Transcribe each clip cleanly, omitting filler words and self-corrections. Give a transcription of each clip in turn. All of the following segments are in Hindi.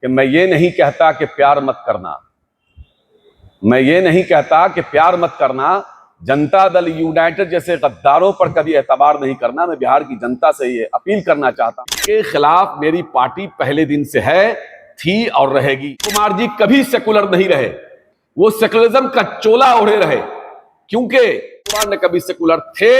कि मैं ये नहीं कहता कि प्यार मत करना, मैं ये नहीं कहता कि प्यार मत करना, जनता दल यूनाइटेड जैसे गद्दारों पर कभी एतबार नहीं करना। मैं बिहार की जनता से ये अपील करना चाहता हूं के खिलाफ मेरी पार्टी पहले दिन से है, थी और रहेगी। कुमार जी कभी सेकुलर नहीं रहे, वो सेकुलरिज्म का चोला ओढ़े रहे, क्योंकि कुमार ने कभी सेकुलर थे,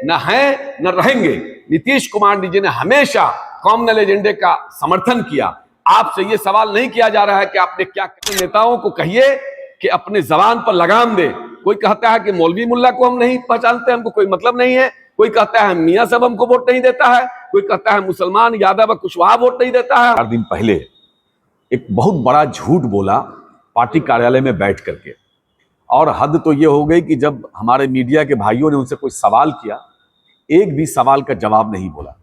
न हैं, न रहेंगे। नीतीश कुमार जी ने हमेशा कॉमनल एजेंडे का समर्थन किया। आपसे ये सवाल नहीं किया जा रहा है कि आपने क्या। नेताओं को कहिए कि अपने जबान पर लगाम दे। कोई कहता है कि मौलवी मुल्ला को हम नहीं पहचानते, हमको कोई मतलब नहीं है। कोई कहता है मियां साहब हमको वोट नहीं देता है। कोई कहता है मुसलमान यादव कुशवाहा वोट नहीं देता है। 4 दिन पहले एक बहुत बड़ा झूठ बोला पार्टी कार्यालय में बैठ करके, और हद तो ये हो गई कि जब हमारे मीडिया के भाइयों ने उनसे कोई सवाल किया, एक भी सवाल का जवाब नहीं बोला,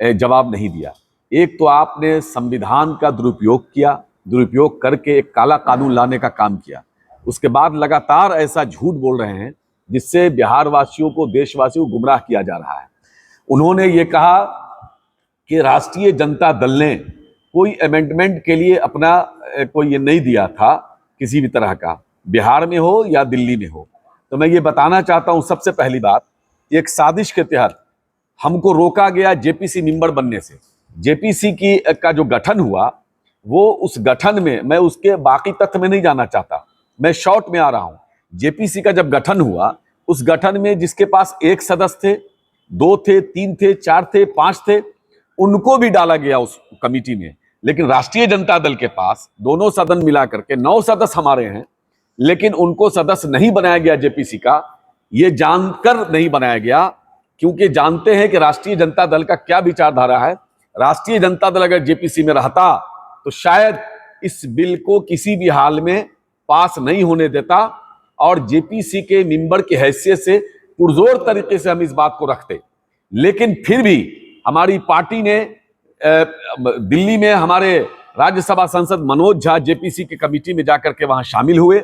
जवाब नहीं दिया। एक तो आपने संविधान का दुरुपयोग किया, दुरुपयोग करके एक काला कानून लाने का काम किया। उसके बाद लगातार ऐसा झूठ बोल रहे हैं जिससे बिहार वासियों को, देशवासियों को गुमराह किया जा रहा है। उन्होंने ये कहा कि राष्ट्रीय जनता दल ने कोई अमेंडमेंट के लिए अपना कोई ये नहीं दिया था किसी भी तरह का, बिहार में हो या दिल्ली में हो। तो मैं ये बताना चाहता हूं, सबसे पहली बात, एक साजिश के तहत हमको रोका गया जेपीसी मेंबर बनने से। जेपीसी का जो गठन हुआ, वो उस गठन में, मैं उसके बाकी तथ्य में नहीं जाना चाहता, मैं शॉर्ट में आ रहा हूं। जेपीसी का जब गठन हुआ, उस गठन में जिसके पास 1 सदस्य थे, 2 थे, 3 थे, 4 थे, 5 थे, उनको भी डाला गया उस कमिटी में। लेकिन राष्ट्रीय जनता दल के पास दोनों सदन मिला करके 9 सदस्य हमारे हैं, लेकिन उनको सदस्य नहीं बनाया गया जेपीसी का। ये जानकर नहीं बनाया गया, क्योंकि जानते हैं कि राष्ट्रीय जनता दल का क्या विचारधारा है। राष्ट्रीय जनता दल अगर जेपीसी में रहता तो शायद इस बिल को किसी भी हाल में पास नहीं होने देता, और जेपीसी के मेंबर की हैसियत से पुरजोर तरीके से हम इस बात को रखते। लेकिन फिर भी हमारी पार्टी ने दिल्ली में हमारे राज्यसभा सांसद मनोज झा जेपीसी की कमेटी में जाकर के वहां शामिल हुए,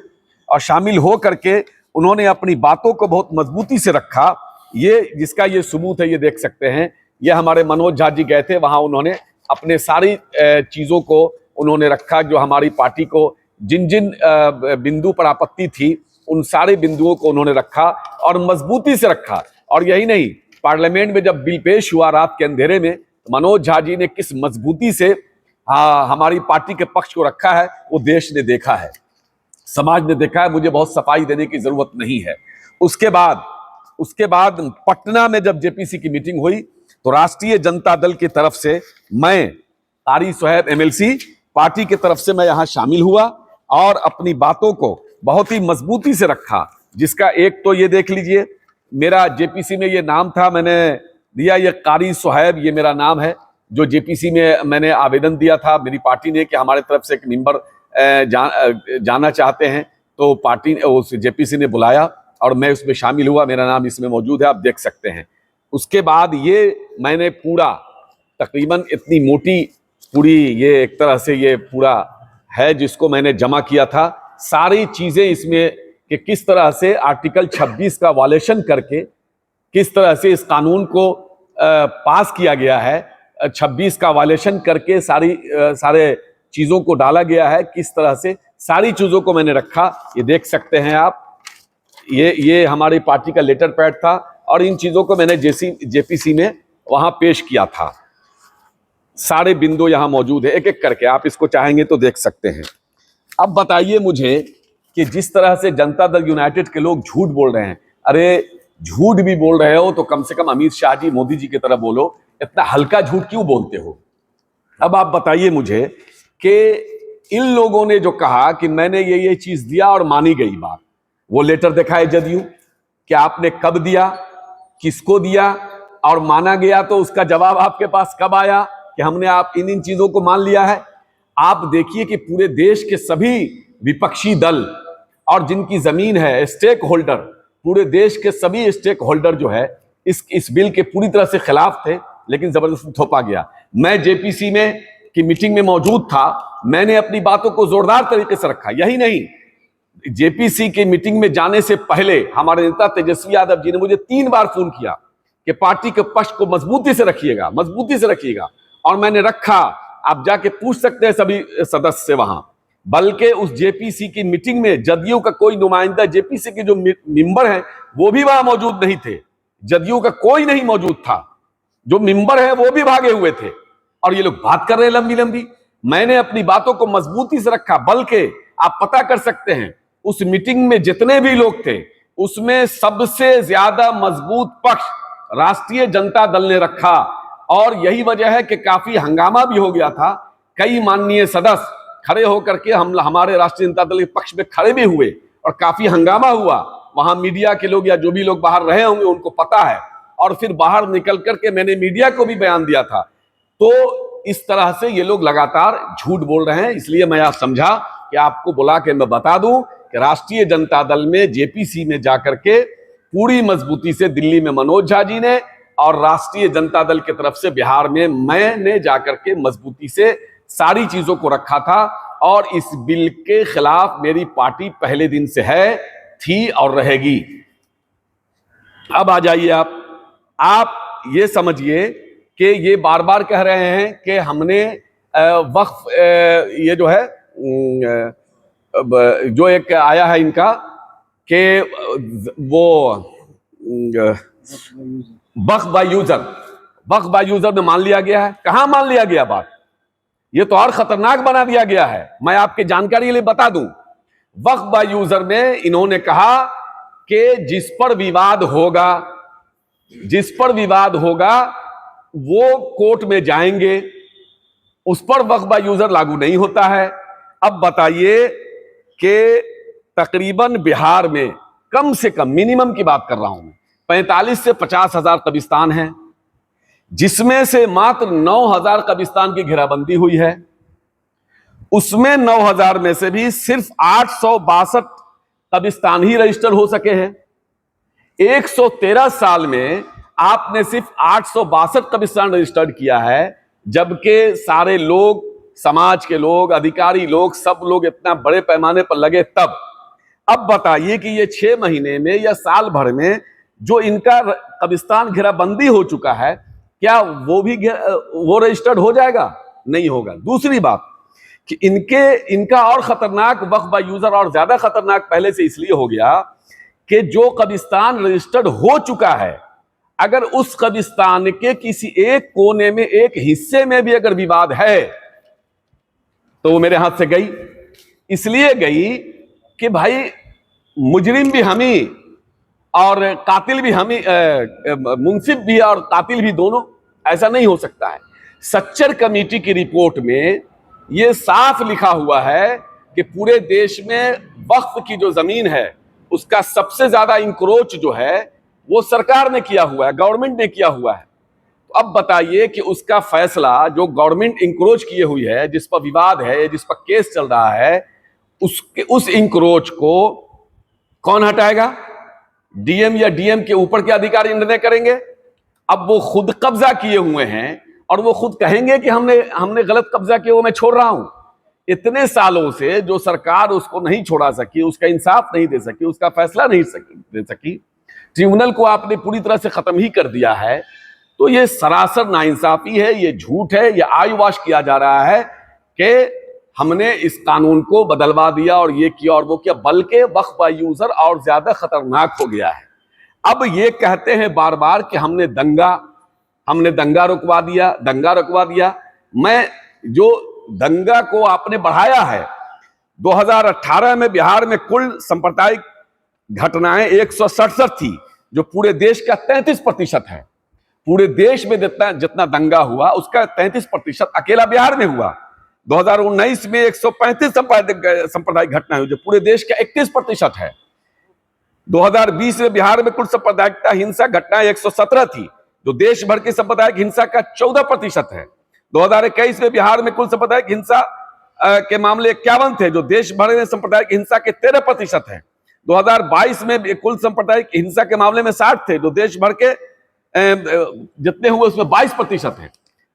और शामिल हो करके उन्होंने अपनी बातों को बहुत मजबूती से रखा। ये जिसका ये सबूत है, ये देख सकते हैं। ये हमारे मनोज झा जी गए थे वहां, उन्होंने अपने सारी चीजों को उन्होंने रखा, जो हमारी पार्टी को जिन जिन बिंदु पर आपत्ति थी उन सारे बिंदुओं को उन्होंने रखा और मजबूती से रखा। और यही नहीं, पार्लियामेंट में जब बिल पेश हुआ रात के अंधेरे में, मनोज झा जी ने किस मजबूती से हमारी पार्टी के पक्ष को रखा है, वो देश ने देखा है, समाज ने देखा है। मुझे बहुत सफाई देने की जरूरत नहीं है। उसके बाद पटना में जब जेपीसी की मीटिंग हुई, तो राष्ट्रीय जनता दल की तरफ से मैं, कारी सोहेब एमएलसी, पार्टी की तरफ से मैं यहां शामिल हुआ और अपनी बातों को बहुत ही मजबूती से रखा। जिसका एक तो ये देख लीजिए, मेरा जेपीसी में ये नाम था, मैंने दिया ये कारी सोहेब, ये मेरा नाम है। जो जेपीसी में मैंने आवेदन दिया था मेरी पार्टी ने कि हमारे तरफ से एक मेंबर जाना चाहते हैं, तो पार्टी उस जेपीसी ने बुलाया और मैं उसमें शामिल हुआ। मेरा नाम इसमें मौजूद है, आप देख सकते हैं। उसके बाद ये मैंने पूरा तकरीबन इतनी मोटी पूरी ये एक तरह से ये पूरा है जिसको मैंने जमा किया था, सारी चीजें इसमें कि किस तरह से आर्टिकल 26 का वायलेशन करके किस तरह से इस कानून को पास किया गया है, 26 का वायलेशन करके सारे चीजों को डाला गया है, किस तरह से सारी चीजों को मैंने रखा। ये देख सकते हैं आप, ये हमारी पार्टी का लेटर पैड था और इन चीजों को मैंने जेपीसी में वहां पेश किया था। सारे बिंदु यहां मौजूद है, एक एक करके आप इसको चाहेंगे तो देख सकते हैं। अब बताइए मुझे कि जिस तरह से जनता दल यूनाइटेड के लोग झूठ बोल रहे हैं, अरे झूठ भी बोल रहे हो तो कम से कम अमित शाह जी, मोदी जी की तरह बोलो, इतना हल्का झूठ क्यों बोलते हो? अब आप बताइए मुझे कि इन लोगों ने जो कहा कि मैंने ये चीज दिया और मानी गई बात, वो लेटर दिखाए जदयू कि आपने कब दिया, किसको दिया और माना गया, तो उसका जवाब आपके पास कब आया कि हमने आप इन चीजों को मान लिया है। आप देखिए कि पूरे देश के सभी विपक्षी दल और जिनकी जमीन है, स्टेक होल्डर, पूरे देश के सभी स्टेक होल्डर जो है इस बिल के पूरी तरह से खिलाफ थे, लेकिन जबरदस्ती थोपा गया। मैं जेपीसी में की मीटिंग में मौजूद था, मैंने अपनी बातों को जोरदार तरीके से रखा। यही नहीं, जेपीसी की मीटिंग में जाने से पहले हमारे नेता तेजस्वी यादव जी ने मुझे 3 बार फोन किया कि पार्टी के पक्ष को मजबूती से रखिएगा, मजबूती से रखिएगा, और मैंने रखा। आप जाके पूछ सकते हैं सभी सदस्य से वहां। बल्कि उस जेपीसी की मीटिंग में जदयू का कोई नुमाइंदा, जेपीसी के जो मेंबर हैं वो भी वहां मौजूद नहीं थे। जदयू का कोई नहीं मौजूद था, जो मेंबर है वो भी भागे हुए थे। और ये लोग बात कर रहे हैं लंबी लंबी। मैंने अपनी बातों को मजबूती से रखा, बल्कि आप पता कर सकते हैं उस मीटिंग में जितने भी लोग थे उसमें सबसे ज्यादा मजबूत पक्ष राष्ट्रीय जनता दल ने रखा। और यही वजह है कि काफी हंगामा भी हो गया था। कई माननीय सदस्य खड़े होकर के हमारे राष्ट्रीय जनता दल के पक्ष में खड़े भी हुए और काफी हंगामा हुआ। वहां मीडिया के लोग या जो भी लोग बाहर रहे होंगे उनको पता है। और फिर बाहर निकल करके मैंने मीडिया को भी बयान दिया था। तो इस तरह से ये लोग लगातार झूठ बोल रहे हैं। इसलिए मैं आज समझा कि आपको बुला के मैं बता दूं कि राष्ट्रीय जनता दल में जेपीसी में जाकर के पूरी मजबूती से दिल्ली में मनोज झा जी ने और राष्ट्रीय जनता दल की तरफ से बिहार में मैंने जाकर के मजबूती से सारी चीजों को रखा था। और इस बिल के खिलाफ मेरी पार्टी पहले दिन से है, थी और रहेगी। अब आ जाइए आप ये समझिए कि ये बार बार कह रहे हैं कि हमने वक्फ ये जो है जो एक आया है इनका कि वो वक्फ बाय यूजर में मान लिया गया है। कहां मान लिया गया बात? ये तो और खतरनाक बना दिया गया है। मैं आपकी जानकारी के लिए बता दूं, वक्फ बाय यूजर में इन्होंने कहा कि जिस पर विवाद होगा वो कोर्ट में जाएंगे, उस पर वक्फ बाय यूजर लागू नहीं होता है। अब बताइए कि तकरीबन बिहार में कम से कम, मिनिमम की बात कर रहा हूं, 45 से 50 हजार कब्रिस्तान हैं, जिसमें से मात्र 9,000 कब्रिस्तान की घेराबंदी हुई है। उसमें 9,000 में से भी सिर्फ 862 कब्रिस्तान ही रजिस्टर हो सके हैं। 113 साल में आपने सिर्फ 862 कब्रिस्तान रजिस्टर्ड किया है, जबकि सारे लोग, समाज के लोग, अधिकारी लोग, सब लोग इतना बड़े पैमाने पर लगे तब। अब बताइए कि ये 6 महीने में या साल भर में जो इनका कब्रिस्तान घेराबंदी हो चुका है, क्या वो रजिस्टर्ड हो जाएगा? नहीं होगा। दूसरी बात कि इनका और खतरनाक वक्फ बाय यूजर और ज्यादा खतरनाक पहले से इसलिए हो गया कि जो कब्रिस्तान रजिस्टर्ड हो चुका है, अगर उस कब्रिस्तान के किसी एक कोने में, एक हिस्से में भी अगर विवाद है तो वो मेरे हाथ से गई। इसलिए गई कि भाई मुजरिम भी हम ही और कातिल भी हम ही, मुंसिफ भी और कातिल भी दोनों। ऐसा नहीं हो सकता है। सच्चर कमेटी की रिपोर्ट में यह साफ लिखा हुआ है कि पूरे देश में वक्फ की जो जमीन है उसका सबसे ज्यादा इंक्रोच जो है वो सरकार ने किया हुआ है, गवर्नमेंट ने किया हुआ है। तो अब बताइए कि उसका फैसला जो गवर्नमेंट इंक्रोच किए हुई है, जिस पर विवाद है, जिस पर केस चल रहा है, उस इंक्रोच को कौन हटाएगा? डीएम या डीएम के ऊपर के अधिकारी निर्णय करेंगे। अब वो खुद कब्जा किए हुए हैं और वो खुद कहेंगे कि हमने गलत कब्जा किया, वो मैं छोड़ रहा हूं। इतने सालों से जो सरकार उसको नहीं छोड़ा सकी, उसका इंसाफ नहीं दे सकी, उसका फैसला नहीं दे सकी, ट्रिब्यूनल को आपने पूरी तरह से खत्म ही कर दिया है। तो ये सरासर नाइंसाफी है, ये झूठ है, ये आईवॉश किया जा रहा है कि हमने इस कानून को बदलवा दिया और ये किया और वो किया, बल्कि वक्फ बाय यूजर और ज्यादा खतरनाक हो गया है। अब ये कहते हैं बार बार कि हमने दंगा रुकवा दिया। मैं जो दंगा को आपने बढ़ाया है, 2018 में बिहार में कुल सांप्रदायिक घटनाएं 167 थी, जो पूरे देश का 33% है। पूरे देश में जितना दंगा हुआ उसका 33% अकेला बिहार में हुआ। 2019 में 135 सांप्रदायिक घटनाएं हुई, जो पूरे देश का 31% है। 2020 में बिहार में कुल सांप्रदायिक हिंसा घटनाएं 117 थी, जो देश भर की सांप्रदायिक हिंसा का 14% है। 2021 में बिहार में कुल सांप्रदायिक हिंसा के मामले 51 थे, जो देश भर में सांप्रदायिक हिंसा के 13% है। 2022 में कुल सांप्रदायिक हिंसा के मामले में 60 थे, जो देश भर के जितने हुए उसमें 22% है।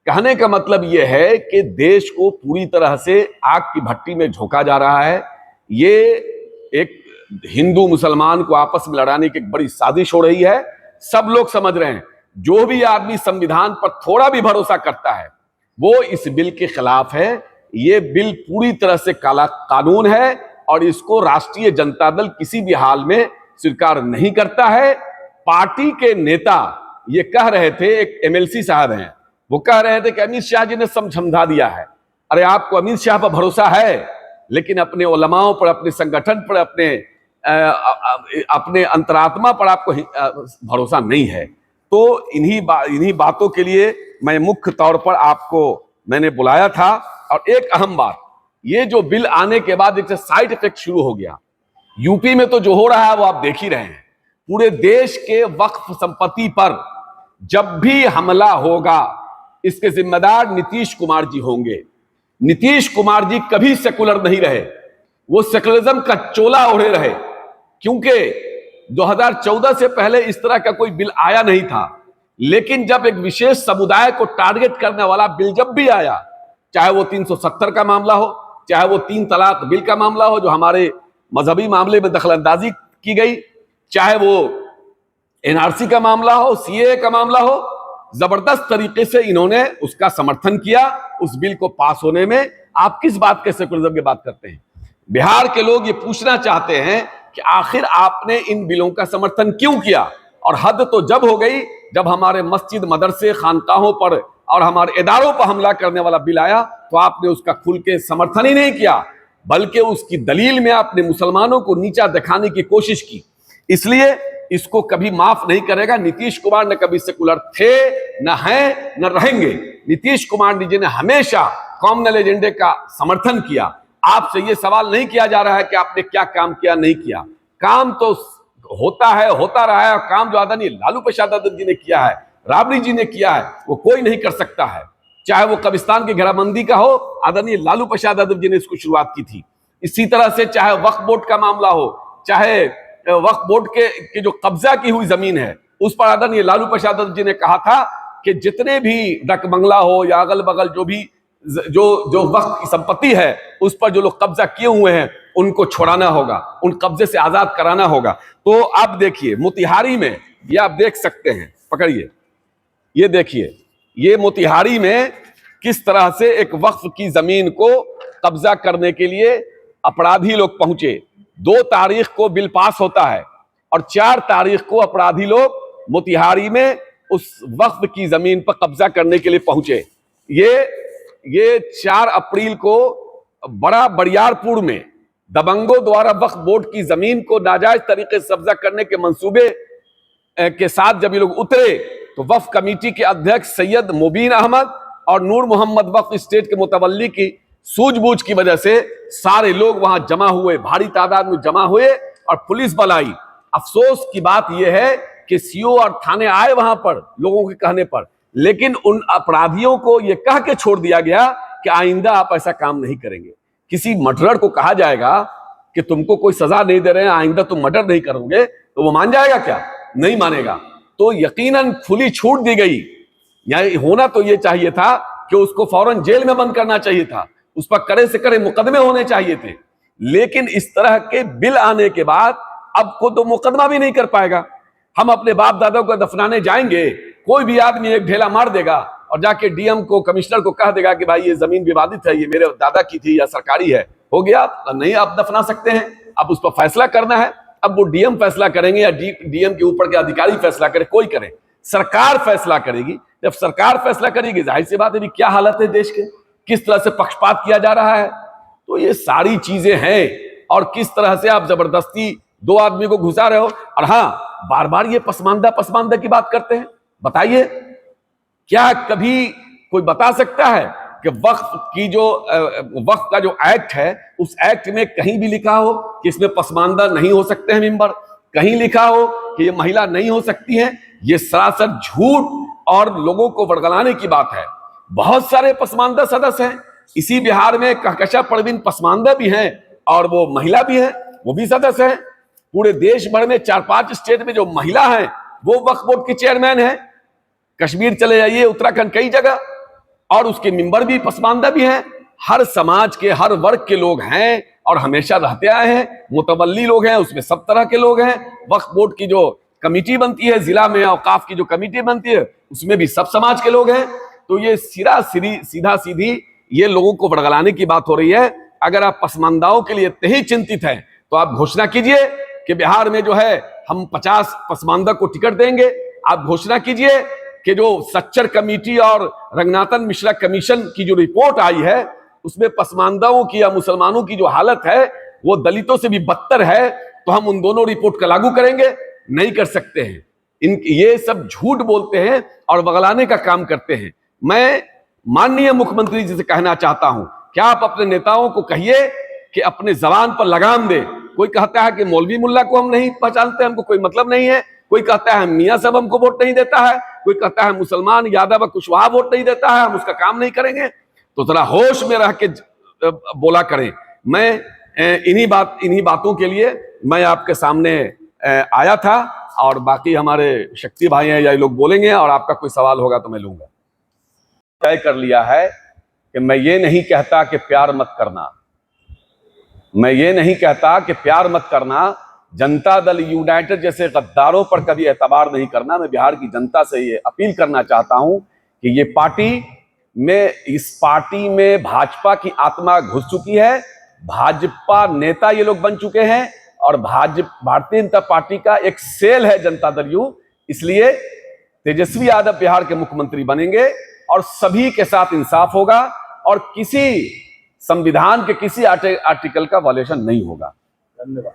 कहने का मतलब यह है कि देश को पूरी तरह से आग की भट्टी में झोंका जा रहा है। ये एक हिंदू मुसलमान को आपस में लड़ाने की एक बड़ी साजिश हो रही है। सब लोग समझ रहे हैं। जो भी आदमी संविधान पर थोड़ा भी भरोसा करता है, वो इस बिल के खिलाफ है। ये बिल पूरी तरह से काला कानून है और इसको राष्ट्रीय जनता दल किसी भी हाल में स्वीकार नहीं करता है। पार्टी के नेता ये कह रहे थे, एक एमएलसी साहब हैं, वो कह रहे थे कि अमित शाह जी ने समझा दिया है। अरे आपको अमित शाह पर भरोसा है, लेकिन अपने उलमाओं पर, अपने संगठन पर, अपने अंतरात्मा पर आपको भरोसा नहीं है। तो इन्हीं बातों के लिए मैं मुख्य तौर पर आपको मैंने बुलाया था। और एक अहम बात, ये जो बिल आने के बाद एक साइड इफेक्ट शुरू हो गया। यूपी में तो जो हो रहा है वो आप देख ही रहे हैं। पूरे देश के वक्फ संपत्ति पर जब भी हमला होगा, इसके जिम्मेदार नीतीश कुमार जी होंगे। नीतीश कुमार जी कभी सेकुलर नहीं रहे, वो सेकुलरिज्म का चोला ओढ़े रहे, क्योंकि 2014 से पहले इस तरह का कोई बिल आया नहीं था। लेकिन जब एक विशेष समुदाय को टारगेट करने वाला बिल जब भी आया, चाहे वो 370 का मामला हो, चाहे वो 3 तलाक बिल का मामला हो जो हमारे मजहबी मामले में दखलंदाजी की गई, चाहे वो एनआरसी का मामला हो, सीएए का मामला हो, जबरदस्त तरीके से इन्होंने उसका समर्थन किया। उस बिल को पास होने में आप किस बात के सेकुलरिज्म की बात करते हैं? बिहार के लोग ये पूछना चाहते हैं कि आखिर आपने इन बिलों का समर्थन क्यों किया? और हद तो जब हो गई जब हमारे मस्जिद, मदरसे, खानकाहों पर और हमारे इदारों पर हमला करने वाला बिल आया, तो आपने उसका खुल के समर्थन ही नहीं किया, बल्कि उसकी दलील में आपने मुसलमानों को नीचा दिखाने की कोशिश की। इसलिए इसको कभी माफ नहीं करेगा। नीतीश कुमार ने कभी सेकुलर थे, न हैं, न रहेंगे। नीतीश कुमार जी ने हमेशा कॉमनल एजेंडे का समर्थन किया। आपसे ये सवाल नहीं किया जा रहा है कि आपने क्या काम किया, नहीं किया। काम तो होता है, होता रहा है। और काम जो आदरणीय लालू प्रसाद यादव जी ने किया है, राबड़ी जी ने किया है, वो कोई नहीं कर सकता है। चाहे वो कब्रिस्तान की घेराबंदी का हो, आदरणीय लालू प्रसाद यादव जी ने इसको शुरुआत की थी। इसी तरह से चाहे वक्फ बोर्ड का मामला हो, चाहे वक्फ बोर्ड के जो कब्जा की हुई जमीन है, उस पर आदरणीय लालू प्रसाद यादव जी ने कहा था कि जितने भी डक बंगला हो या अगल बगल जो वक्फ की संपत्ति है, उस पर जो लोग कब्जा किए हुए हैं उनको छोड़ाना होगा, उन कब्जे से आजाद कराना होगा। तो आप देखिए मोतिहारी में, ये आप देख सकते हैं, पकड़िए, ये देखिए, ये मोतिहारी में किस तरह से एक वक्फ की जमीन को कब्जा करने के लिए अपराधी लोग पहुंचे। 2 तारीख को बिल पास होता है और 4 तारीख को अपराधी लोग मोतिहारी में उस वक्फ की जमीन पर कब्जा करने के लिए पहुंचे। ये 4 अप्रैल को बड़ा बरियारपुर में दबंगों द्वारा वक्फ बोर्ड की जमीन को नाजायज तरीके से कब्जा करने के मंसूबे के साथ जब ये लोग उतरे, तो वक्फ कमेटी के अध्यक्ष सैयद मुबीन अहमद और नूर मोहम्मद वक्फ स्टेट के मुतवल्ली की सूझबूझ की वजह से सारे लोग वहां जमा हुए, भारी तादाद में जमा हुए और पुलिस बल आई। अफसोस की बात यह है कि सीओ और थाने आए वहां पर लोगों के कहने पर, लेकिन उन अपराधियों को यह कह के छोड़ दिया गया कि आइंदा आप ऐसा काम नहीं करेंगे। किसी मर्डरर को कहा जाएगा कि तुमको कोई सजा नहीं दे रहे हैं, आइंदा तुम मर्डर नहीं करोगे, तो वो मान जाएगा क्या? नहीं मानेगा। तो यकीनन खुली छूट दी गई। यानी होना तो यह चाहिए था कि उसको फौरन जेल में बंद करना चाहिए था, उस पर कड़े से कड़े मुकदमे होने चाहिए थे। लेकिन इस तरह के बिल आने के बाद अब को तो मुकदमा भी नहीं कर पाएगा। हम अपने बाप दादा को दफनाने जाएंगे, कोई भी आदमी एक ढेला मार देगा और जाके डीएम को, कमिश्नर को कह देगा कि भाई ये जमीन विवादित है, ये मेरे दादा की थी या सरकारी है, हो गया, नहीं आप दफना सकते हैं। अब उस पर फैसला करना है, अब वो डीएम फैसला करेंगे या डीएम के ऊपर के अधिकारी फैसला करे, कोई करे, सरकार फैसला करेगी। जब सरकार फैसला करेगी, जाहिर सी बात है क्या हालत है देश के, किस तरह से पक्षपात किया जा रहा है। तो ये सारी चीजें हैं और किस तरह से आप जबरदस्ती 2 आदमी को घुसा रहे हो। और हाँ, बार बार ये पसमानदा की बात करते हैं। बताइए, क्या कभी कोई बता सकता है कि वक्फ का जो एक्ट है, उस एक्ट में कहीं भी लिखा हो कि इसमें पसमानदा नहीं हो सकते हैं मेंबर, कहीं लिखा हो कि ये महिला नहीं हो सकती है? ये सरासर झूठ और लोगों को वरगलाने की बात है। बहुत सारे पसमानदा सदस्य हैं इसी बिहार में, कहकशा परवीन पसमानदा भी हैं और वो महिला भी हैं, वो भी सदस्य हैं। पूरे देश भर में 4-5 स्टेट में जो महिला हैं वो वक्फ बोर्ड की चेयरमैन है। कश्मीर चले जाइए, उत्तराखंड, कई जगह, और उसके मेंबर भी पसमानदा भी हैं। हर समाज के, हर वर्ग के लोग हैं और हमेशा रहते आए हैं। मुतवल्ली लोग हैं, उसमें सब तरह के लोग हैं। वक्फ बोर्ड की जो कमेटी बनती है जिला में, औकाफ की जो कमेटी बनती है, उसमें भी सब समाज के लोग हैं। तो ये सीधा सीधी ये लोगों को बड़गलाने की बात हो रही है। अगर आप पसमानदाओं के लिए इतने ही चिंतित हैं तो आप घोषणा कीजिए कि बिहार में जो है हम 50 पसमानदा को टिकट देंगे। आप घोषणा कीजिए कि जो सच्चर कमेटी और रंगनाथन मिश्रा कमीशन की जो रिपोर्ट आई है उसमें पसमानदाओं की या मुसलमानों की जो हालत है वो दलितों से भी बदतर है, तो हम उन दोनों रिपोर्ट का लागू करेंगे। नहीं कर सकते हैं। ये सब झूठ बोलते हैं और बगलाने का काम करते हैं। मैं माननीय मुख्यमंत्री जी से कहना चाहता हूं, क्या आप अपने नेताओं को कहिए कि अपने जबान पर लगाम दे। कोई कहता है कि मौलवी मुल्ला को हम नहीं पहचानते, हमको कोई मतलब नहीं है। कोई कहता है मियां साहब हमको वोट नहीं देता है। कोई कहता है मुसलमान यादव कुशवाहा वोट नहीं देता है, हम उसका काम नहीं करेंगे। तो जरा होश में रह के बोला करें। मैं इन्हीं बातों के लिए मैं आपके सामने आया था, और बाकी हमारे शक्ति भाई हैं या ये लोग बोलेंगे, और आपका कोई सवाल होगा तो मैं लूंगा। तय कर लिया है कि मैं ये नहीं कहता कि प्यार मत करना, मैं ये नहीं कहता कि प्यार मत करना। जनता दल यूनाइटेड जैसे गद्दारों पर कभी एतबार नहीं करना। मैं बिहार की जनता से ये अपील करना चाहता हूं कि इस पार्टी में भाजपा की आत्मा घुस चुकी है। भाजपा नेता ये लोग बन चुके हैं, और भारतीय जनता पार्टी का एक सेल है जनता दल यू। इसलिए तेजस्वी यादव बिहार के मुख्यमंत्री बनेंगे और सभी के साथ इंसाफ होगा, और किसी संविधान के किसी आर्टिकल का वायलेशन नहीं होगा। धन्यवाद।